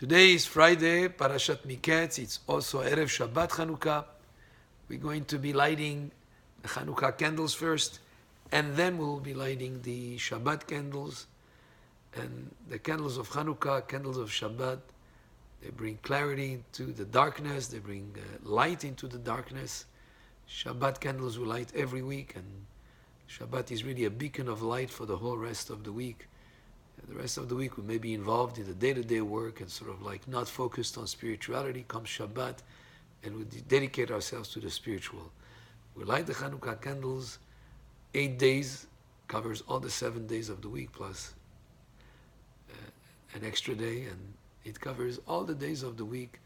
Today is Friday, Parashat Miketz. It's also Erev Shabbat Chanukah. We're going to be lighting the Chanukah candles first, and then we'll be lighting the Shabbat candles. And the candles of Chanukah, candles of Shabbat, they bring clarity into the darkness, they bring light into the darkness. Shabbat candles we light every week, and Shabbat is really a beacon of light for the whole rest of the week. The rest of the week we may be involved in the day-to-day work and sort of like not focused on spirituality. Comes Shabbat and we dedicate ourselves to the spiritual. We light the Chanukah candles 8 days, covers all the 7 days of the week plus an extra day, and it covers all the days of the week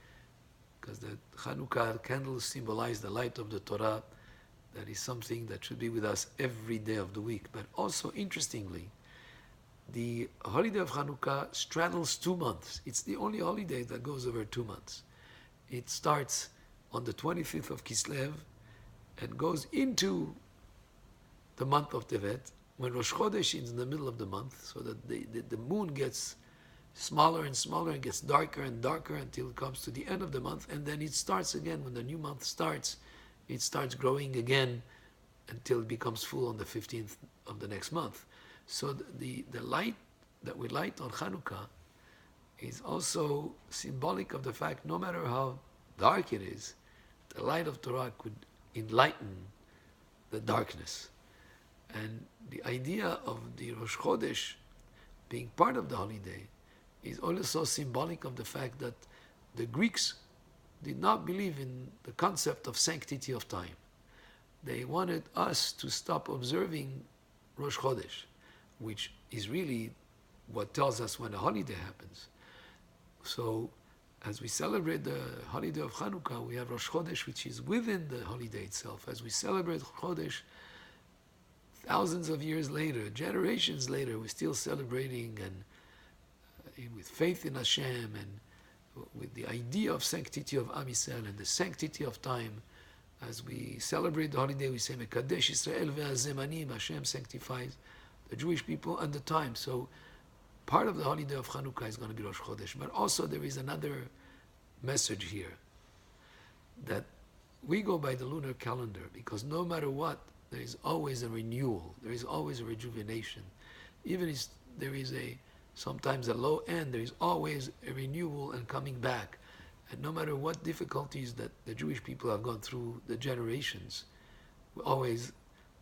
because the Chanukah candles symbolize the light of the Torah. That is something that should be with us every day of the week. But also, interestingly, the holiday of Chanukah straddles 2 months. It's the only holiday that goes over 2 months. It starts on the 25th of Kislev and goes into the month of Tevet, when Rosh Chodesh is in the middle of the month, so that the moon gets smaller and smaller and gets darker and darker until it comes to the end of the month, and then it starts again. When the new month starts, it starts growing again until it becomes full on the 15th of the next month. So the light that we light on Chanukah is also symbolic of the fact, no matter how dark it is, the light of Torah could enlighten the darkness. And the idea of the Rosh Chodesh being part of the holiday is also symbolic of the fact that the Greeks did not believe in the concept of sanctity of time. They wanted us to stop observing Rosh Chodesh, which is really what tells us when a holiday happens. So, as we celebrate the holiday of Chanukah, we have Rosh Chodesh, which is within the holiday itself. As we celebrate Chodesh, thousands of years later, generations later, we're still celebrating and with faith in Hashem and with the idea of sanctity of Am Yisrael and the sanctity of time. As we celebrate the holiday, we say, Mekadesh Yisrael ve'azemanim, Hashem sanctifies the Jewish people and the time. So part of the holiday of Chanukah is going to be Rosh Chodesh. But also there is another message here, that we go by the lunar calendar because no matter what, there is always a renewal. There is always a rejuvenation. Even if there is sometimes a low end, there is always a renewal and coming back. And no matter what difficulties that the Jewish people have gone through the generations, we always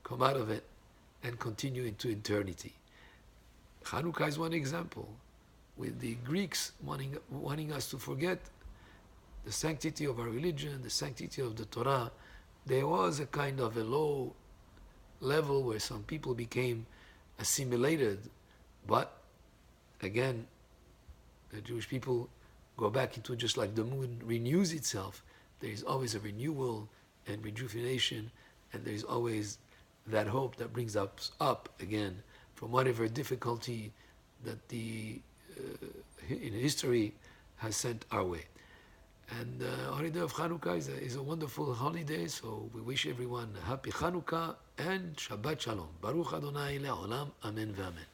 come out of it and continue into eternity. Chanukah is one example, with the Greeks wanting us to forget the sanctity of our religion, the sanctity of the Torah. There was a kind of a low level where some people became assimilated, but again, the Jewish people go back into, just like the moon renews itself, there is always a renewal and rejuvenation, and there is always that hope that brings us up again from whatever difficulty that the in history has sent our way. And the holiday of Chanukah is a wonderful holiday, so we wish everyone a happy Chanukah and Shabbat Shalom. Baruch Adonai le'olam, amen ve'amen.